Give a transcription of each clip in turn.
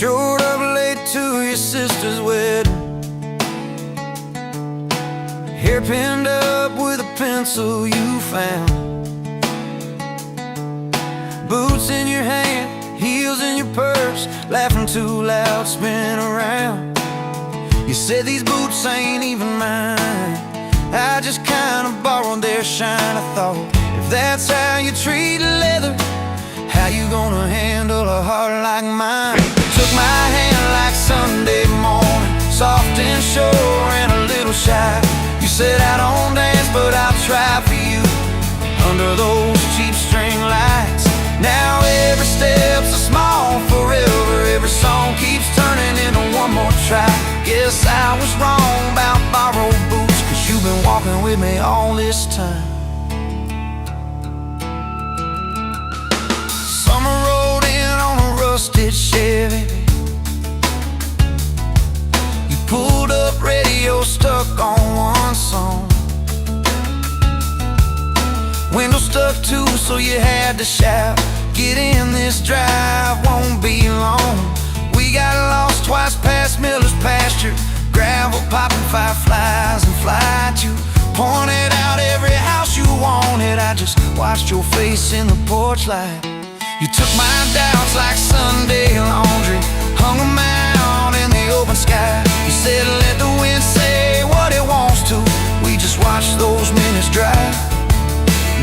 showed up late to your sister's wedding, hair pinned up with a pencil you found, boots in your hand, heels in your purse, laughing too loud, spin around. You said these boots ain't even mine, I just kinda borrowed their shine. I thought, if that's how you treat leather, how you gonna handle a heart like mine? Took my hand like Sunday morning, soft and sure and a little shy. You said I don't dance, but I'll try for you under those cheap string lights. Now every step's a small forever, every song keeps turning into one more try. Guess I was wrong about borrowed boots, 'cause you've been walking with me all this time. Summer rolled in on a rusted Chevy, you pulled up, radio stuck on one song, window stuck too, so you had to shout, get in, this drive won't be long. We got lost twice past Miller's pasture, gravel popping fireflies and flight. You pointed out every house you wanted, I just watched your face in the porch light. You took my doubts like Sunday laundry, hung them out in the open sky. You said let the wind say what it wants to, we just watched those minutes drive.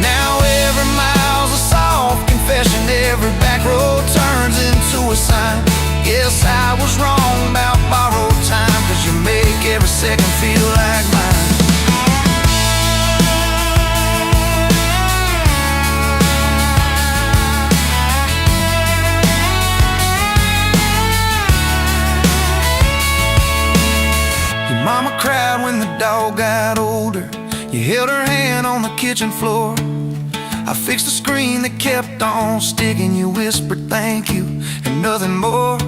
Now every mile's a soft confession, every back road turns into a sign. Guess I was wrong about borrowed time, 'cause you make every second feel like mine. Your mama cried when the dog got older, you held her hand on the kitchen floor. I fixed the screen that kept on sticking, you whispered thank you and nothing more.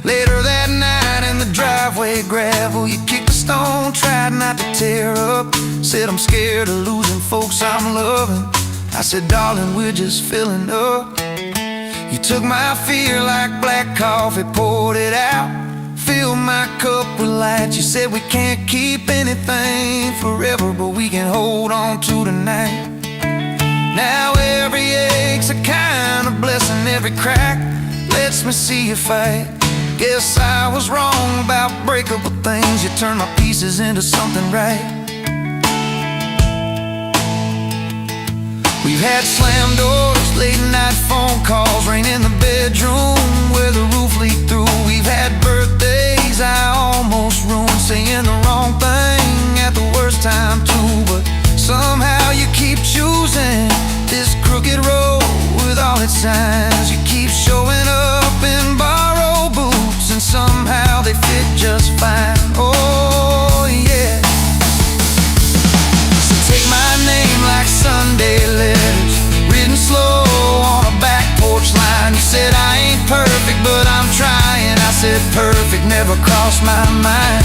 Later that night in the driveway gravel, you kicked a stone, tried not to tear up, said I'm scared of losing folks I'm loving. I said darling, we're just filling up. You took my fear like black coffee, poured it out, filled my cup with light. You said we can't keep anything forever, but we can hold on to tonight. Now every ache's a kind of blessing, every crack lets me see you fight. Guess I was wrong about breakable things, you turned my pieces into something right. We've had slammed doors, late night phone calls, rain in the bedroom where the roof leaked through. We've had birthdays I almost ruined, saying the wrong thing at the worst time too. But somehow you keep choosing this crooked road with all its signs. You keep showing up in borrowed boots, and somehow they fit just fine. Oh yeah. So take my name like Sunday letters, written slow on a back porch line. You said I ain't perfect, but I'm trying. I said perfect never crossed my mind.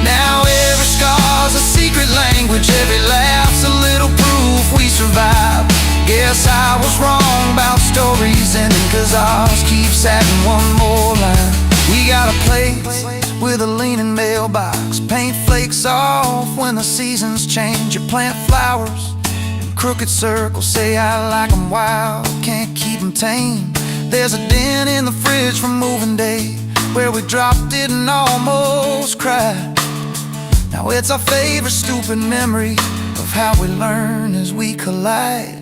Now every scar's a secret language, every laugh's a little proof we survived. Guess I was wrong about stories ending, 'cause ours keeps adding one more line. We got a place with a leaning mailbox, paint flakes off when the seasons change. You plant flowers in crooked circles, say I like them wild, can't keep them tame. There's a dent in the fridge from moving day, where we dropped it and almost cried. Now it's our favorite stupid memory of how we learn as we collide.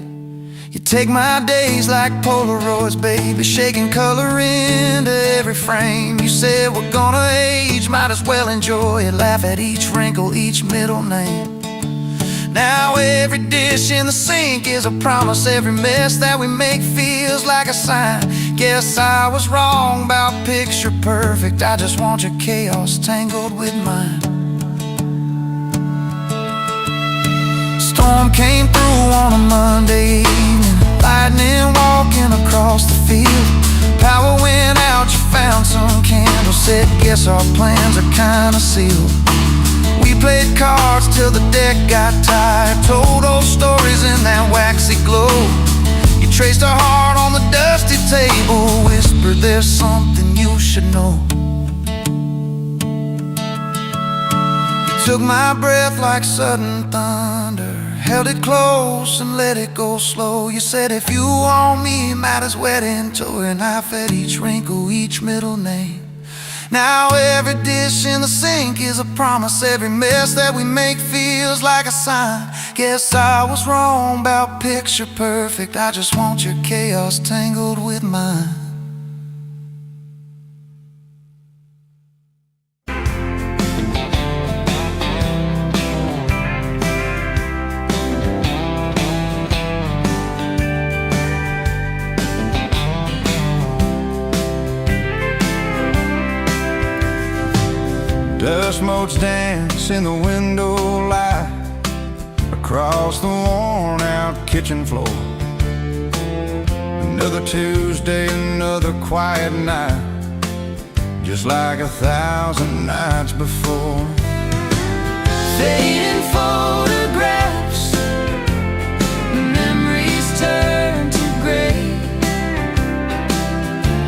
You take my days like Polaroids, baby, shaking color into every frame. You said we're gonna age, might as well enjoy it, laugh at each wrinkle, each middle name. Now every dish in the sink is a promise, every mess that we make feels like a sign. Guess I was wrong about picture perfect, I just want your chaos tangled with mine. Storm came through on a Monday evening, lightning walking across the field. Power went out, you found some candles, said guess our plans are kinda sealed. We played cards till the deck got tired, told old stories in that waxy glow. You traced our heart on the dusty table, whispered there's something you should should know. You took my breath like sudden thunder, held it close and let it go slow. You said if you want me, might as well into it. And I fed each wrinkle, each middle name. Now every dish in the sink is a promise. Every mess that we make feels like a sign. Guess I was wrong about picture perfect. I just want your chaos tangled with mine. Dust motes dance in the window light across the worn-out kitchen floor. Another Tuesday, another quiet night, just like 1,000 nights before. Fading photographs, memories turn to gray,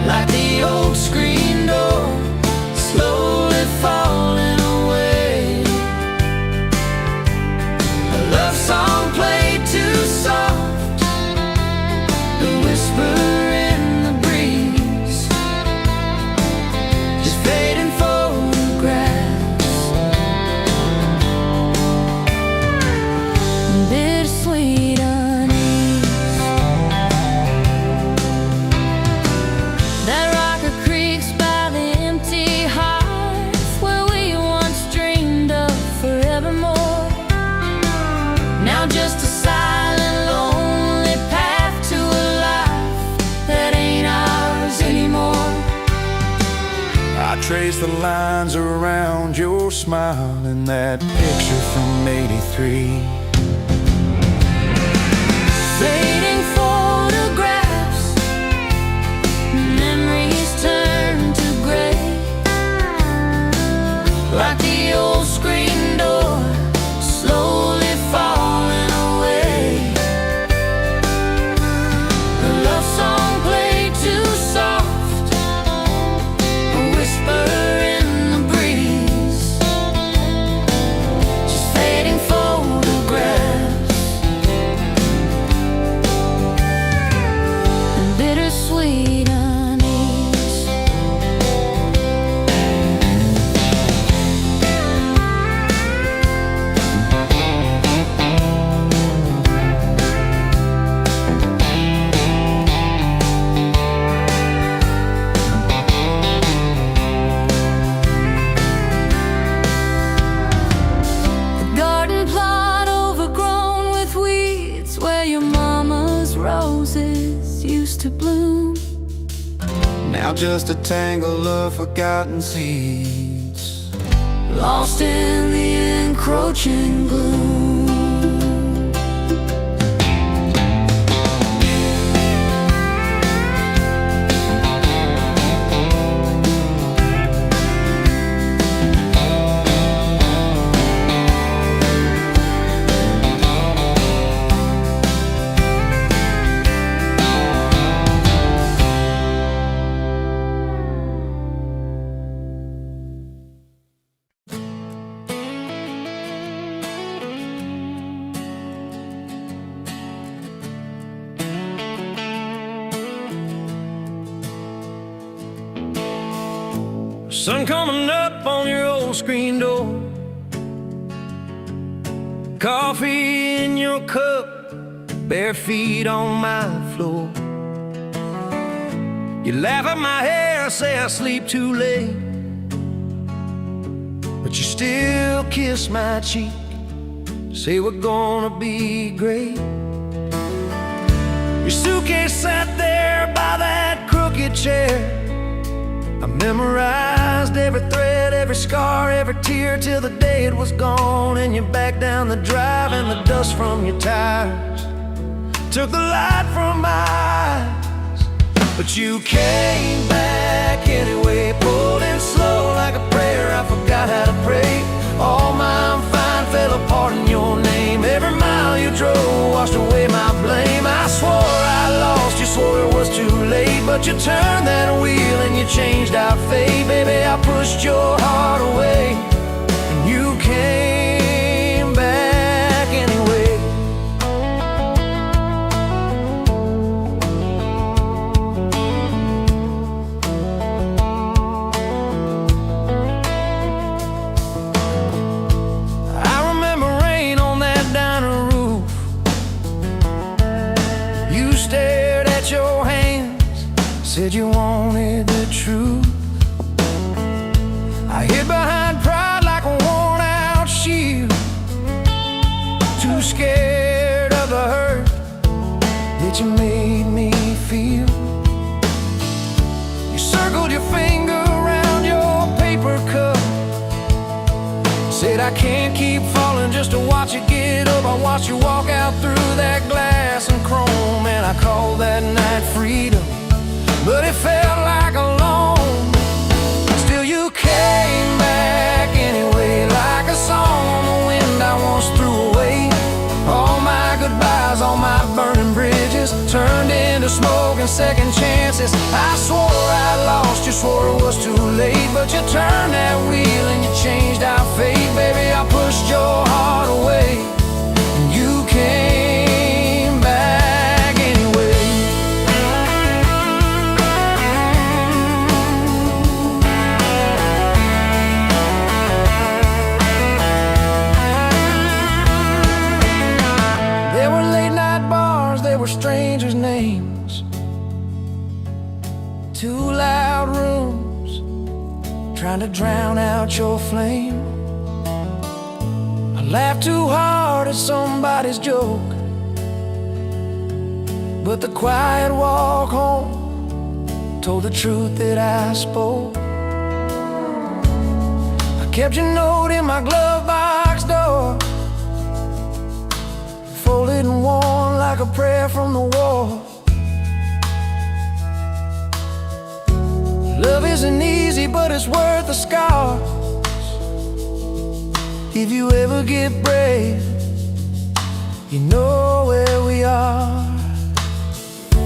like the old screen door slowly falling away. A love song played too soft, the whisper in the breeze, just fading photographs. Bittersweet unease, that rocker creaks by the empty hearth where we once dreamed of forevermore. Now just a silent, lonely path to a life that ain't ours anymore. I trace the lines around your smile in that picture from '83. Fading photographs, memories turn to gray, like the old screen door slowly falling away. A love song played too soft, a whisper in the breeze, just fading photographs. And bittersweet unease, garden plot overgrown with weeds where your mama's roses used to bloom. Now just a tangle of forgotten seeds, lost in the encroaching gloom. Sun coming up on your old screen door, coffee in your cup, bare feet on my floor. You laugh at my hair, say I sleep too late, but you still kiss my cheek, say we're gonna be great. Your suitcase sat there by that crooked chair. I memorized every thread, every scar, every tear, till the day it was gone. And you back down the drive, and the dust from your tires took the light from my eyes. But you came back anyway, pulled in slow like a prayer. I forgot how to pray. All my I'm fine fell apart in your name. Every mile you drove washed away my blame. I swore I lost, you swore it was too late, but but you turned that wheel and you changed our fate. Baby, I pushed your heart away, and you came back anyway. I remember rain on that diner roof. You stared at your hands, said you wanted the truth. I hid behind pride like a worn-out shield, too scared of the hurt that you made me feel. You circled your finger around your paper cup, said I can't keep falling just to watch you get up. I watched you walk out through that glass and chrome, and I called that night freedom, but it felt like alone. Still you came back anyway, like a song on the wind I once threw away. All my goodbyes, all my burning bridges turned into smoke and second chances. I swore I lost you, swore it was too late, but you turned that wheel and you changed our fate. Baby, I pushed your heart away, and you came back anyway. There were late night bars, there were strangers' names, too loud rooms trying to drown out your flame. I laughed too hard at somebody's joke, but the quiet walk home told the truth that I spoke. I kept your note in my glove box door, folded and worn like a prayer from the wall. Love isn't easy, but it's worth the scars. If you ever get brave, you know where we are.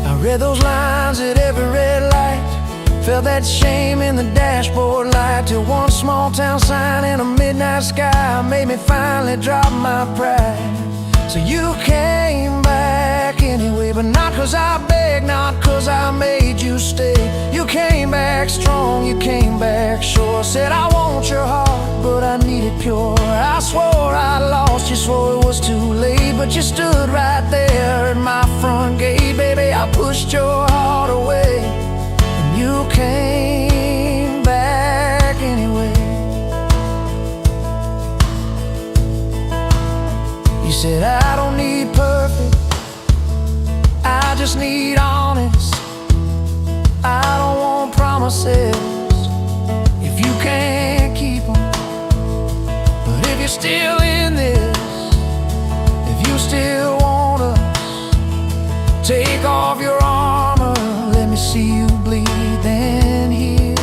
I read those lines at every red light, felt that shame in the dashboard light, till one small town sign in a midnight sky made me finally drop my pride. So you came back anyway, but not 'cause I begged, not 'cause I made you stay. You came back strong, you came back sure. Said I want your heart, but I need it pure. I swore I lost you, swore it was too late, but you stood right there at my front gate. Baby, I pushed your heart away, and you came back anyway. You said I don't need perfect, I just need honest. I don't want promises if you can't keep them. But if you're still in this, if you still want us, take off your armor, let me see you bleed, then heal.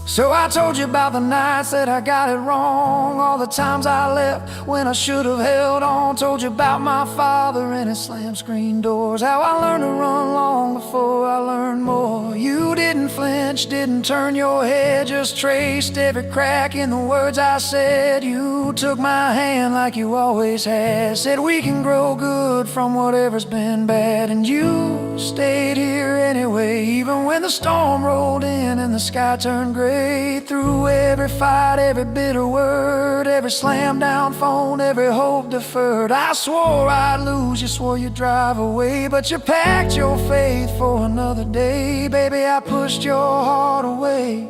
So I told you about the nights that I got it wrong, all the times I left when I should have held on. Told you about my father and his slam screen doors, how I learned to run long before I learned more. You didn't flinch, didn't turn your head, just traced every crack in the words I said. You took my hand like you always had, said we can grow good from whatever's been bad. And you stayed here anyway, even when the storm rolled in and the sky turned gray. Through every fight, every bitter word, every slam down phone, every hope deferred, I swore I'd lose you, swore you'd drive away, but you packed your faith for another day. Baby, I pushed your heart away,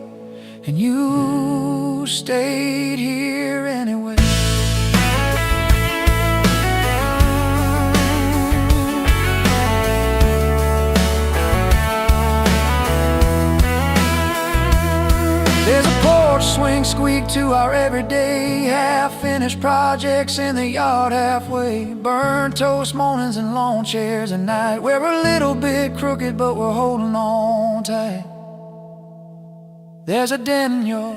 and you stayed here anyway. There's a porch swing squeak to our everyday, half-finished projects in the yard halfway, burnt toast mornings and lawn chairs at night. We're a little bit crooked, but we're holding on tight. There's a dent in your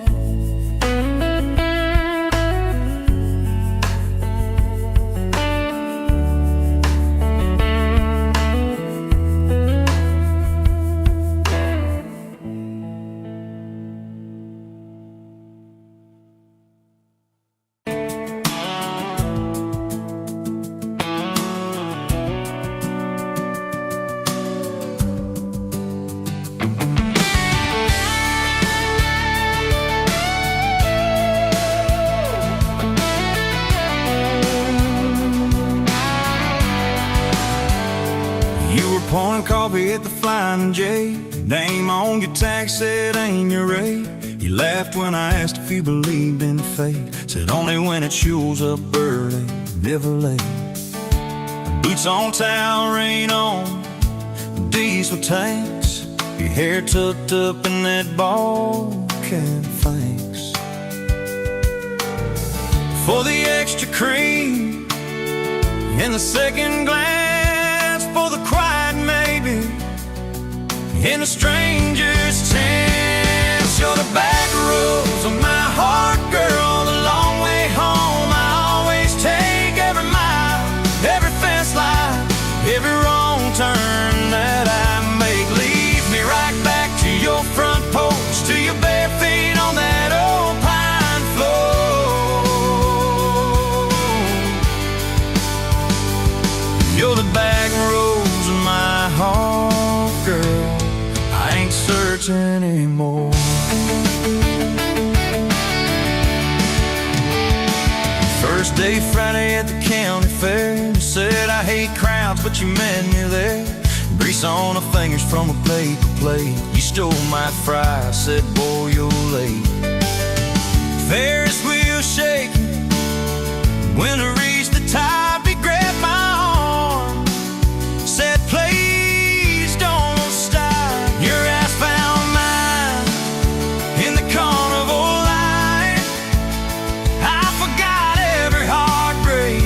hit the flying J. Name on your tax said ain't your rate. You laughed when I asked if you believed in fate. Said only when it shows up early, never late. Boots on town, rain on, diesel tanks. Your hair tucked up in that ball cap, thanks. For the extra cream in the second glass, for the quiet maybe in a stranger's chance. You're the back roads of my heart, girl, the long way home. I always take every mile, every fence line, every wrong turn that I make. Leave me right back to your front porch, to your bare feet on that old pine floor. You're the back roads of my heart, girl, I ain't searching anymore. First day Friday at the county fair, you said I hate crowds, but you met me there. Grease on the fingers from a paper plate. You stole my fry, I said, boy, you're late. Ferris wheel shaking, when I reached the top, he grabbed my arm, said, please don't stop. Your ass found mine in the carnival line. I forgot every heartbreak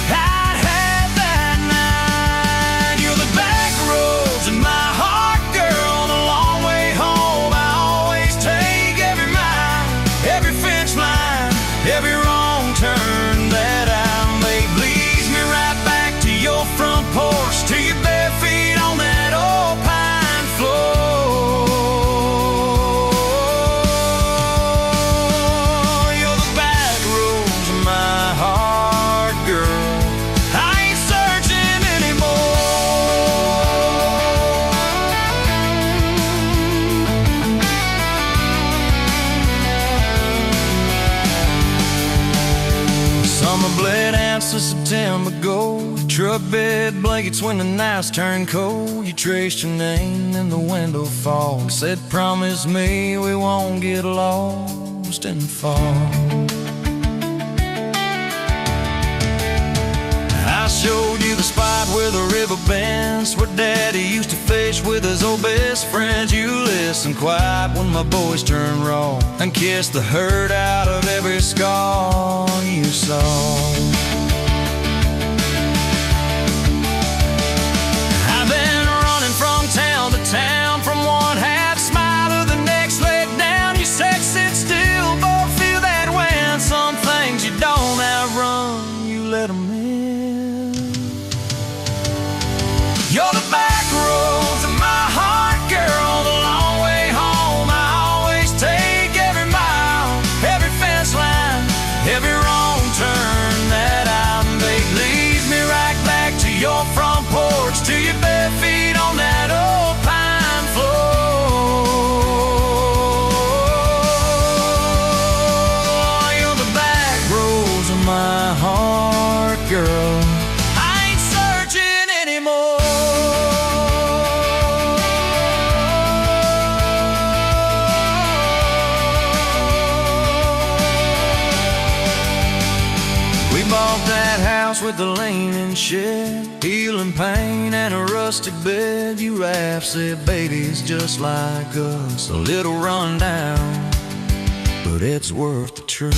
I'd had that night. You're the back roads in my heart, girl, the long way home. I always take every mile, every fence line, every wrong turn that I make. Leads me right back to your front porch, to your bare feet on that old pine floor. You're the back roads of my heart, girl, I ain't searching anymore. Summer bled out to September gold. Truck bed blankets when the nights turn cold. You traced your name in the window fog, said promise me we won't get lost in the fall. I showed you the spot where the river bends, where Daddy used to fish with his old best friends. You listened quiet when my boys turned raw, and kissed the hurt out of every scar you saw. I've been running from town to town, from one half smile to the next leg down. You said sit still, but feel that when some things you don't outrun, you let them in. You're the back roads of my heart, girl, the long way home. I always take every mile, every fence line, every wrong turn that I make. Leads me right back to your front porch, to your bare feet on that old pine floor. You're the back roads of my heart, girl, I ain't searching anymore. We bought that house with the leaning shed, healing pain and a rustic bed. You laughed, said, baby, it's just like us, a little run down, but it's worth the truth.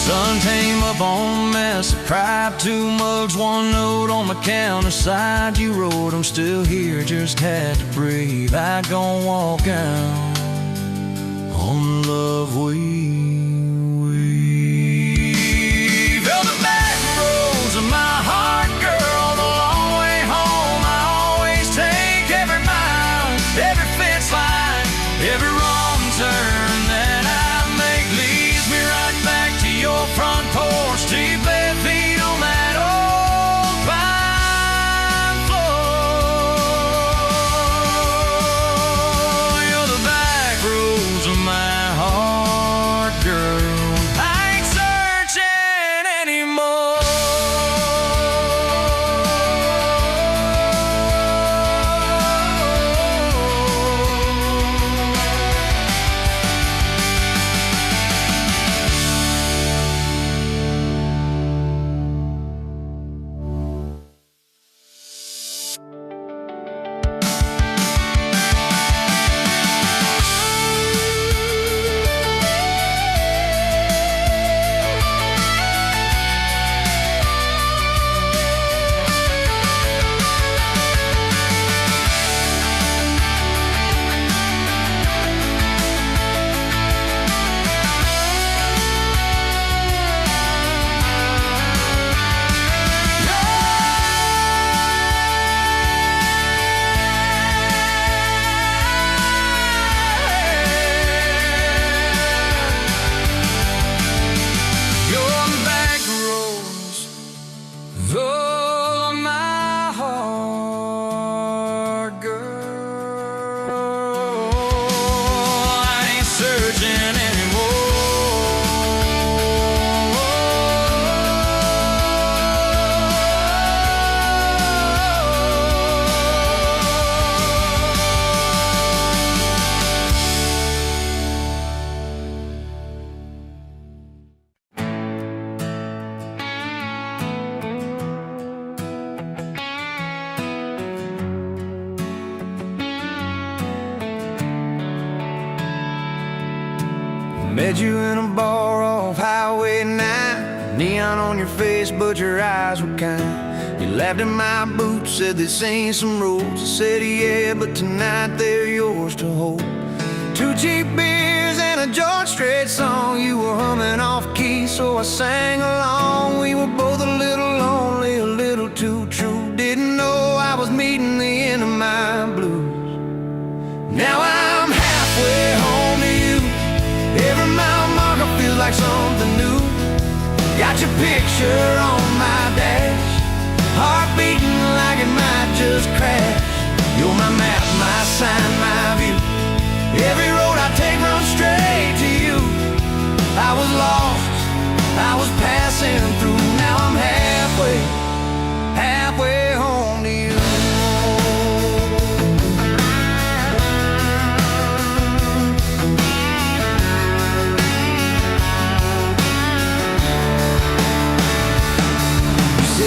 Sun came up on a mess of pride, 2 mugs, 1 note on the counter side. You wrote, I'm still here, just had to breathe. I gon' walk out on the love we weave. You're the back roads of my heart, girl, the long way home. I always take every mile, every fence line, every wrong turn that I make. Leads me right back to your front porch, to your bare feet on that old pine floor. You're the back roads of my heart, girl. Met you in a bar off Highway 9. Neon on your face, but your eyes were kind. You laughed at my boots, said this ain't some rules. I said yeah, but tonight they're yours to hold. 2 cheap beers and a George Strait song. You were humming off key, so I sang along. We were both a little lonely, a little too true. Didn't know I was meeting the end of my blues. Now I'm halfway home to you. Every mile marker feels like something new. Got your picture on my dash, heart beating like it might just crash. You're my map, my sign, my view. Every road I take runs straight to you. I was lost, I was passing through. Now I'm halfway home to you.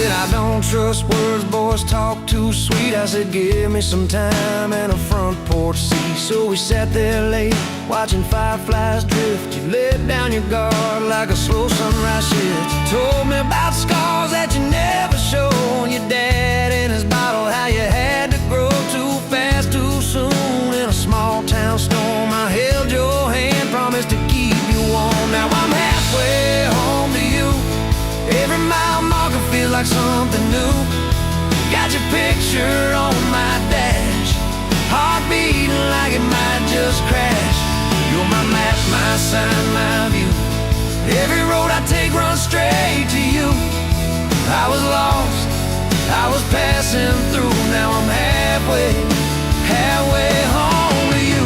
I don't trust words, boys talk too sweet. I said give me some time and a front porch seat. So we sat there late, watching fireflies drift. You let down your guard like a slow sunrise shift. You told me about scars that you never showed. Your dad in his bottle, how you had to grow too fast, too soon. In a small town storm, I held your hand, promised to keep you warm. Now I'm halfway home to you. Every mile marker feels like something new. Got your picture on my dash, heart beating like it might just crash. You're my map, my sign, my view. Every road I take runs straight to you. I was lost, I was passing through. Now I'm halfway home to you.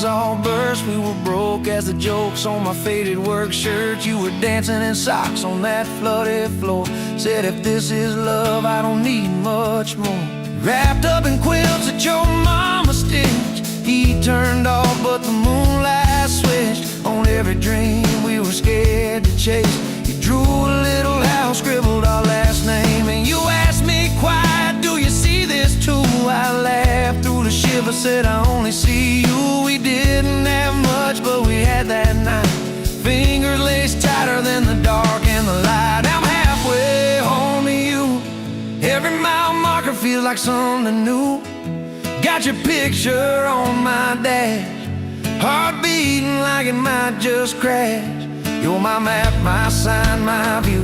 All burst, we were broke as the jokes on my faded work shirt. You were dancing in socks on that flooded floor. Said if this is love, I don't need much more. Wrapped up in quilts that your mama stitched. Heat turned off, but the moonlight switched on every dream we were scared to chase. You drew a little house, scribbled our last name, and you asked me quiet, do you see this too? I laughed through the shiver, said I only see you. We didn't have much, but we had that night. Fingers laced tighter than the dark and the light. I'm halfway home to you. Every mile marker feels like something new. Got your picture on my dash, heart beating like it might just crash. You're my map, my sign, my view.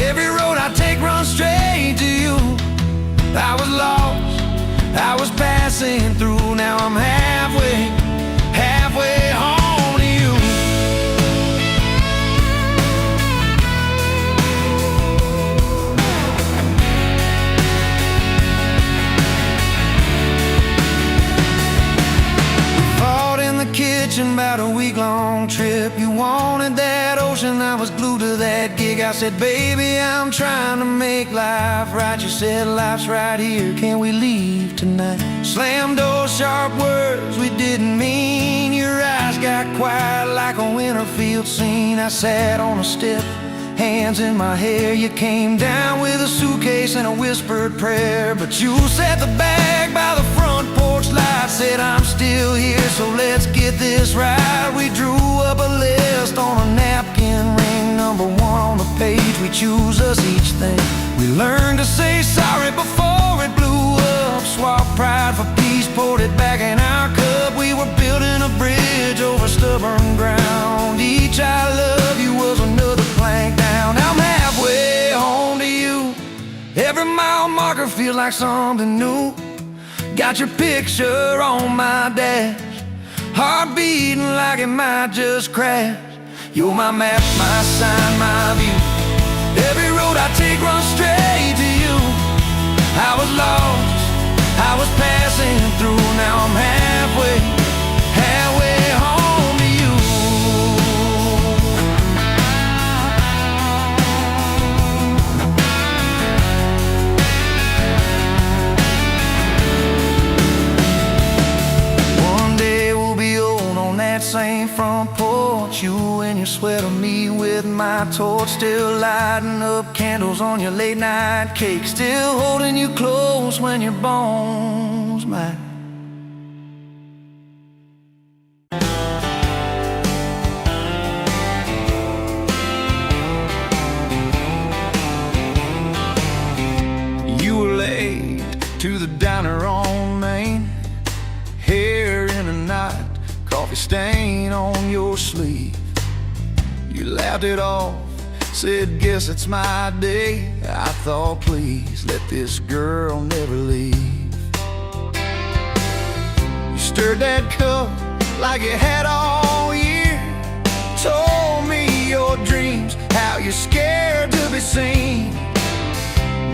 Every road I take runs straight to you. I was lost, I was passing through. Now I'm halfway home to you. We fought in the kitchen about a week-long trip. You wanted that ocean, I was glued to that gig. I said, baby, I'm trying to make life right. You said, life's right here, can we leave tonight? Slam doors, sharp words we didn't mean. Your eyes got quiet like a winter field scene. I sat on a step, hands in my hair. You came down with a suitcase and a whispered prayer. But you set the bag by the front porch light. Said, I'm still here, so let's get this right. We drew up a list on a napkin ring. Number 1 on the page, we choose us each thing. We learned to say sorry before it blew up. Swap pride for peace, poured it back in our cup. We were building a bridge over stubborn ground. Each I love you was another plank down. I'm halfway home to you. Every mile marker feels like something new. Got your picture on my dash, heart beating like it might just crash. You're my map, my sign, my view. Every road I take runs straight to you. I was lost, I was passing through. Now I'm halfway home to you. One day we'll be old on that same front porch, you and your your sweat on me with my torch, still lighting up candles on your late night cake, still holding you close when your bones might. You were late to the diner on Main, hair in a knot, coffee stain on your sleeve. You laughed it off, said, guess it's my day. I thought, please, let this girl never leave. You stirred that cup like you had all year, told me your dreams, how you're scared to be seen.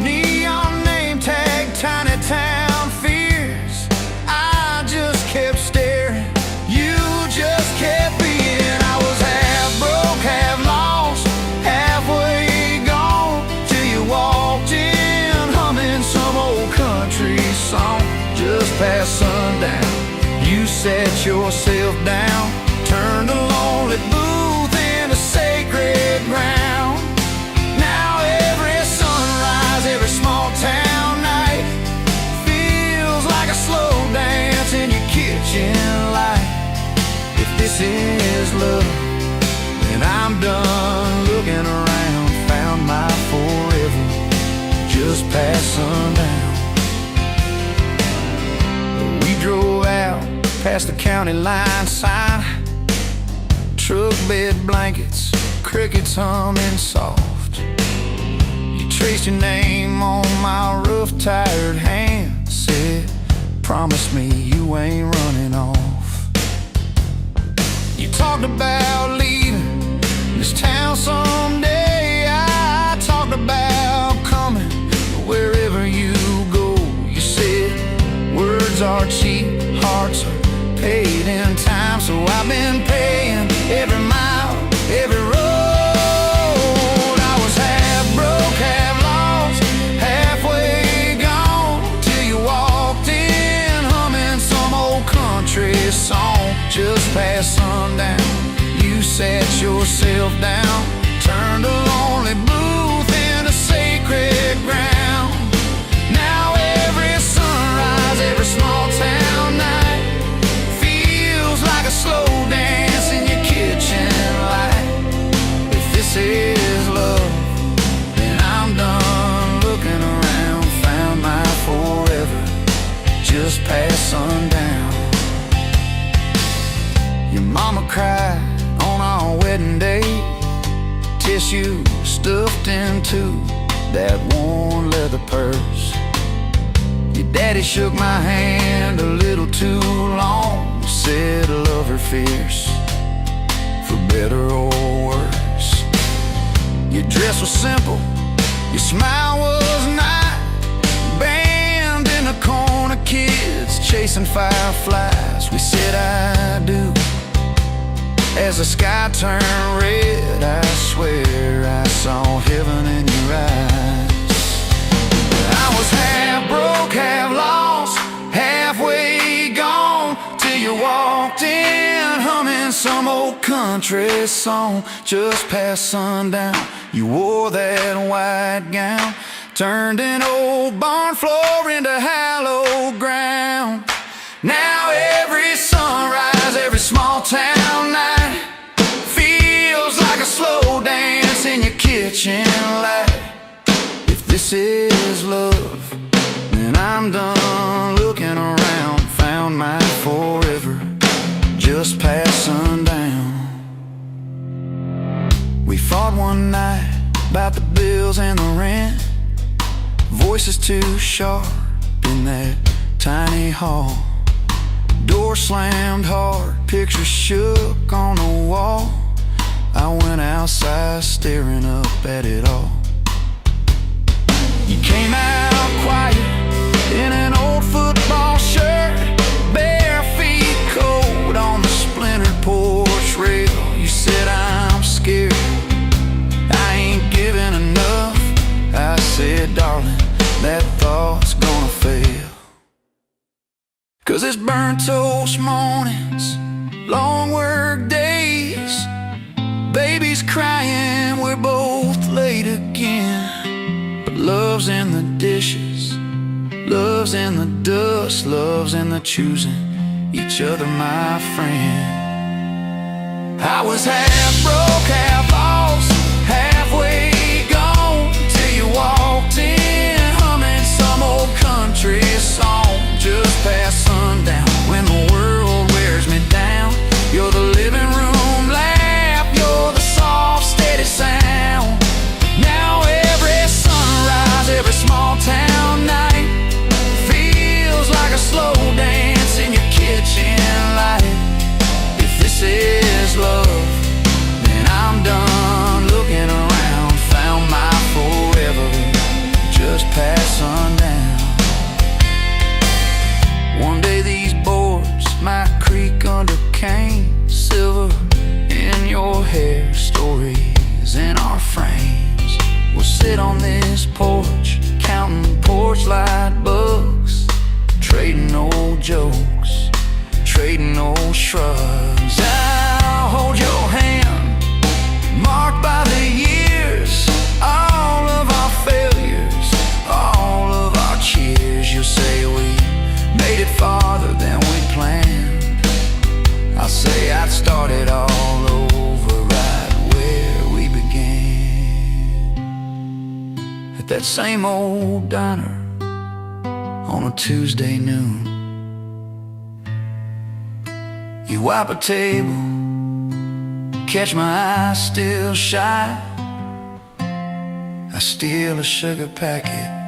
Neon name tag, tiny town fears. I just kept staring, you just kept being. I was half broke, half lost, halfway gone, till you walked in, humming some old country song. Just past sundown, you sat yourself down, turned a lonely booth into sacred ground. Now every sunrise, every small town night feels like a slow dance in your kitchen light. If this is love, then I'm done looking around. Found my forever just past sundown. We drove out past the county line sign, truck bed blankets, crickets humming soft. You traced your name on my rough, tired hand, said, promise me you ain't running off. You talked about leaving this town someday. I talked about coming wherever you go. You said words are cheap, hearts are paid in time. So I've been paying every mile, every road. I was half broke, half lost, halfway gone, till you walked in, humming some old country song. Just past sundown, you sat yourself down, turned a lonely booth into sacred ground. Now every sunrise, every small town night feels like a slow dance in your kitchen light. If this is love, then I'm done looking around. Found my forever just past sundown. Your mama cried on our wedding day, tissue stuffed into that worn leather purse. Your daddy shook my hand a little too long, said I love her fierce, for better or worse. Your dress was simple, your smile was not, band in the corner, kids chasing fireflies. We said I do as the sky turned red. I swear I saw heaven in your eyes. I was half broke, half lost, halfway gone, till you walked in, humming some old country song. Just past sundown, you wore that white gown, turned an old barn floor into hallowed ground. Now every sunrise, every small town night feels like a slow dance in your kitchen light. If this is love, then I'm done looking around. Found my forever just past sundown. We fought one night about the bills and the rent, voices too sharp in that tiny hall. Door slammed hard, pictures shook on the wall. I went outside staring up at it all. You came out quiet in an old football shirt, bare feet cold on the splintered porch rail. You said I'm scared, I ain't giving enough. I said, darling, that thought's gonna fail. 'Cause it's burnt toast mornings, long work days, baby's crying, we're both late again. But love's in the dishes, love's in the dust, love's in the choosing each other, my friend. I was half broke, half lost, halfway gone, till you walked in, humming some old country song. Just past sundown, when the world wears me down, you're the living room laugh, you're the soft, steady sound. Now every sunrise, every small town night feels like a slow dance in your kitchen light. If this is love, then I'm done looking around. Found my forever just past sundown. One day these boards might creak under cane, silver in your hair, stories in our frames. We'll sit on this porch, counting porch light bugs, trading old jokes, trading old shrugs. I'll hold your hand, marked by the years, all of our failures, all of our cheers. You'll say we made it farther than we planned. I'll say I'd start it all over right where we began, at that same old diner on a Tuesday noon. You wipe a table, catch my eye still shy. I steal a sugar packet.